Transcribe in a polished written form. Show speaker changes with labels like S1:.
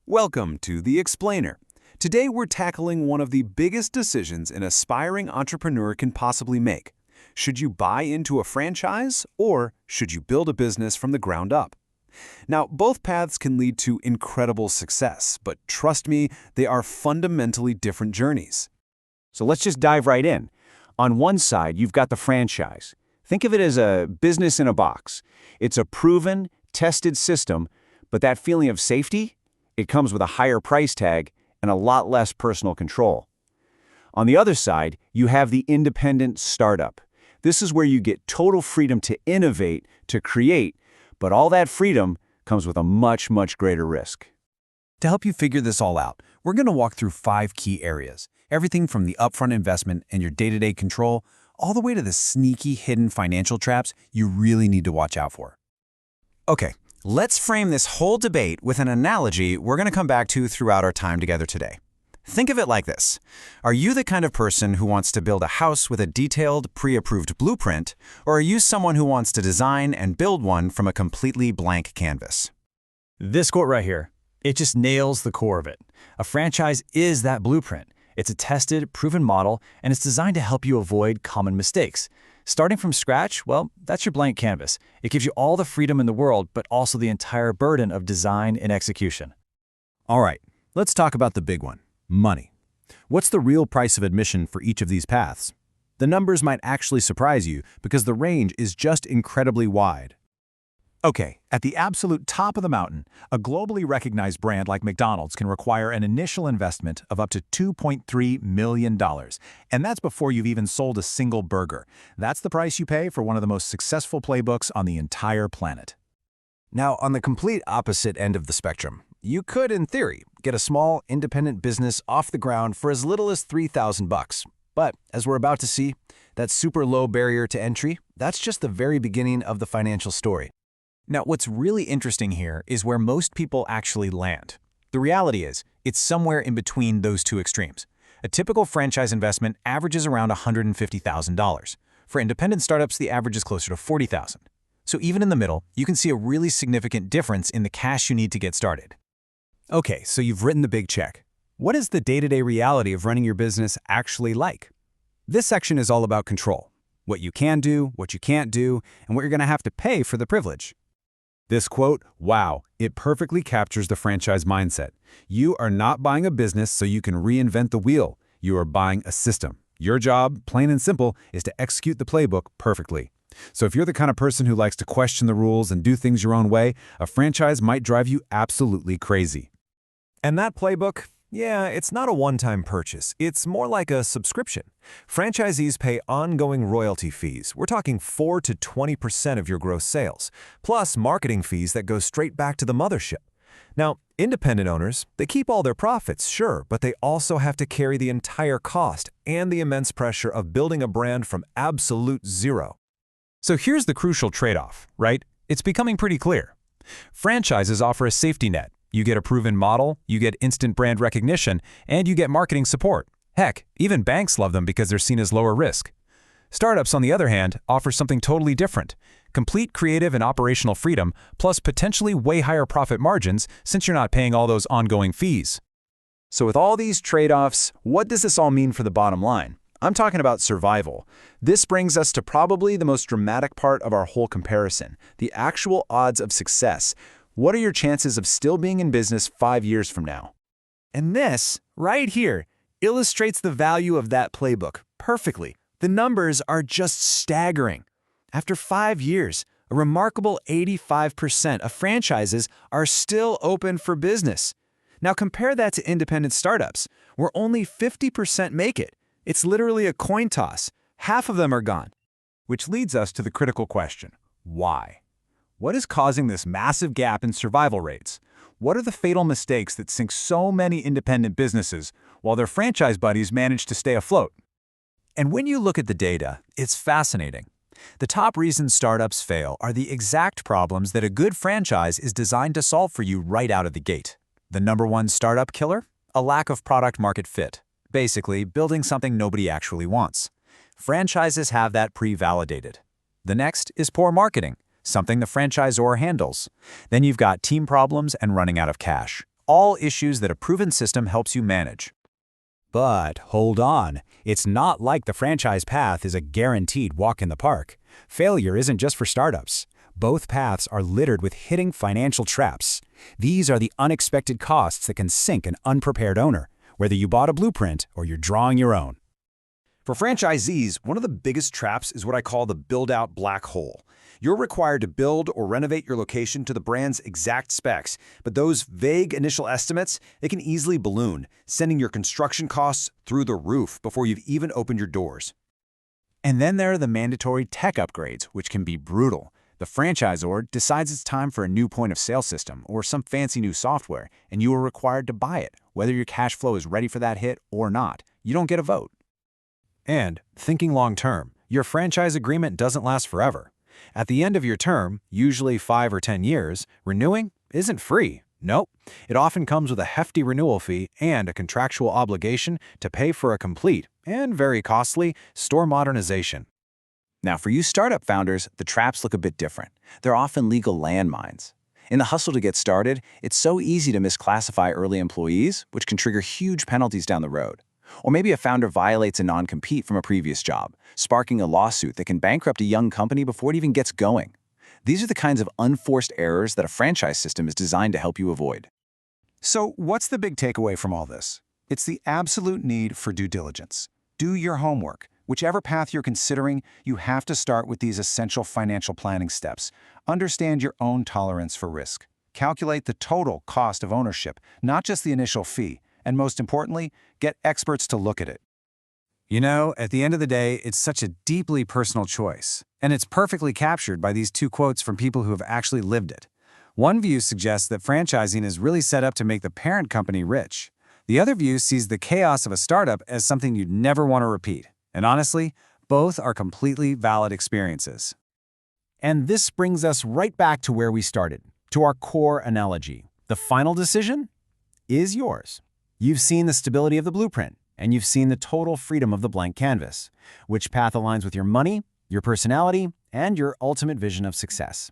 S1: Welcome to The Explainer. Today we're tackling one of the biggest decisions an aspiring entrepreneur can possibly make. Should you buy into a franchise or should you build a business from the ground up? Now, both paths can lead to incredible success, but trust me, they are fundamentally different journeys.
S2: So let's just dive right in. On one side, you've got the franchise. Think of it as a business in a box. It's a proven, tested system, but that feeling of safety, it comes with a higher price tag and a lot less personal control. On the other side, you have the independent startup. This is where you get total freedom to innovate, to create, but all that freedom comes with a much, much greater risk.
S1: To help you figure this all out, we're going to walk through 5 key areas. Everything from the upfront investment and your day-to-day control, all the way to the sneaky hidden financial traps you really need to watch out for. Okay, let's frame this whole debate with an analogy we're going to come back to throughout our time together today. Think of it like this. Are you the kind of person who wants to build a house with a detailed, pre-approved blueprint, or are you someone who wants to design and build one from a completely blank canvas?
S3: This quote right here, it just nails the core of it. A franchise is that blueprint. It's a tested, proven model, and it's designed to help you avoid common mistakes. Starting from scratch, well, that's your blank canvas. It gives you all the freedom in the world, but also the entire burden of design and execution.
S4: All right, let's talk about the big one, money. What's the real price of admission for each of these paths? The numbers might actually surprise you because the range is just incredibly wide.
S5: Okay, at the absolute top of the mountain, a globally recognized brand like McDonald's can require an initial investment of up to $2.3 million. And that's before you've even sold a single burger. That's the price you pay for one of the most successful playbooks on the entire planet.
S4: Now, on the complete opposite end of the spectrum, you could, in theory, get a small, independent business off the ground for as little as $3,000. But, as we're about to see, that super low barrier to entry, that's just the very beginning of the financial story.
S3: Now, what's really interesting here is where most people actually land. The reality is, it's somewhere in between those two extremes. A typical franchise investment averages around $150,000. For independent startups, the average is closer to $40,000. So even in the middle, you can see a really significant difference in the cash you need to get started.
S1: Okay, so you've written the big check. What is the day-to-day reality of running your business actually like? This section is all about control. What you can do, what you can't do, and what you're going to have to pay for the privilege. This quote, wow, it perfectly captures the franchise mindset. You are not buying a business so you can reinvent the wheel. You are buying a system. Your job, plain and simple, is to execute the playbook perfectly. So if you're the kind of person who likes to question the rules and do things your own way, a franchise might drive you absolutely crazy.
S6: And that playbook? Yeah, it's not a one-time purchase. It's more like a subscription. Franchisees pay ongoing royalty fees. We're talking 4 to 20% of your gross sales, plus marketing fees that go straight back to the mothership. Now, independent owners, they keep all their profits, sure, but they also have to carry the entire cost and the immense pressure of building a brand from absolute zero.
S5: So here's the crucial trade-off, right? It's becoming pretty clear. Franchises offer a safety net. You get a proven model, you get instant brand recognition, and you get marketing support. Heck, even banks love them because they're seen as lower risk. Startups, on the other hand, offer something totally different. Complete creative and operational freedom, plus potentially way higher profit margins since you're not paying all those ongoing fees.
S2: So with all these trade-offs, what does this all mean for the bottom line? I'm talking about survival. This brings us to probably the most dramatic part of our whole comparison, the actual odds of success. What are your chances of still being in business 5 years from now?
S6: And this, right here, illustrates the value of that playbook perfectly. The numbers are just staggering. After 5 years, a remarkable 85% of franchises are still open for business. Now compare that to independent startups, where only 50% make it. It's literally a coin toss. Half of them are gone.
S5: Which leads us to the critical question, why? What is causing this massive gap in survival rates? What are the fatal mistakes that sink so many independent businesses while their franchise buddies manage to stay afloat?
S3: And when you look at the data, it's fascinating. The top reasons startups fail are the exact problems that a good franchise is designed to solve for you right out of the gate. The number one startup killer? A lack of product-market fit. Basically, building something nobody actually wants. Franchises have that pre-validated. The next is poor marketing, something the franchisor handles. Then you've got team problems and running out of cash. All issues that a proven system helps you manage.
S1: But hold on, it's not like the franchise path is a guaranteed walk in the park. Failure isn't just for startups. Both paths are littered with hidden financial traps. These are the unexpected costs that can sink an unprepared owner, whether you bought a blueprint or you're drawing your own.
S2: For franchisees, one of the biggest traps is what I call the build-out black hole. You're required to build or renovate your location to the brand's exact specs, but those vague initial estimates, they can easily balloon, sending your construction costs through the roof before you've even opened your doors.
S3: And then there are the mandatory tech upgrades, which can be brutal. The franchisor decides it's time for a new point-of-sale system or some fancy new software, and you are required to buy it, whether your cash flow is ready for that hit or not. You don't get a vote.
S5: And, thinking long-term, your franchise agreement doesn't last forever. At the end of your term, usually 5 or 10 years, renewing isn't free. Nope. It often comes with a hefty renewal fee and a contractual obligation to pay for a complete, and very costly, store modernization.
S2: Now, for you startup founders, the traps look a bit different. They're often legal landmines. In the hustle to get started, it's so easy to misclassify early employees, which can trigger huge penalties down the road. Or maybe a founder violates a non-compete from a previous job, sparking a lawsuit that can bankrupt a young company before it even gets going. These are the kinds of unforced errors that a franchise system is designed to help you avoid.
S1: So what's the big takeaway from all this? It's the absolute need for due diligence. Do your homework. Whichever path you're considering, you have to start with these essential financial planning steps. Understand your own tolerance for risk. Calculate the total cost of ownership, not just the initial fee. And most importantly, get experts to look at it. You know, at the end of the day, it's such a deeply personal choice. And it's perfectly captured by these two quotes from people who have actually lived it. One view suggests that franchising is really set up to make the parent company rich. The other view sees the chaos of a startup as something you'd never want to repeat. And honestly, both are completely valid experiences. And this brings us right back to where we started, to our core analogy. The final decision is yours. You've seen the stability of the blueprint, and you've seen the total freedom of the blank canvas. Which path aligns with your money, your personality, and your ultimate vision of success?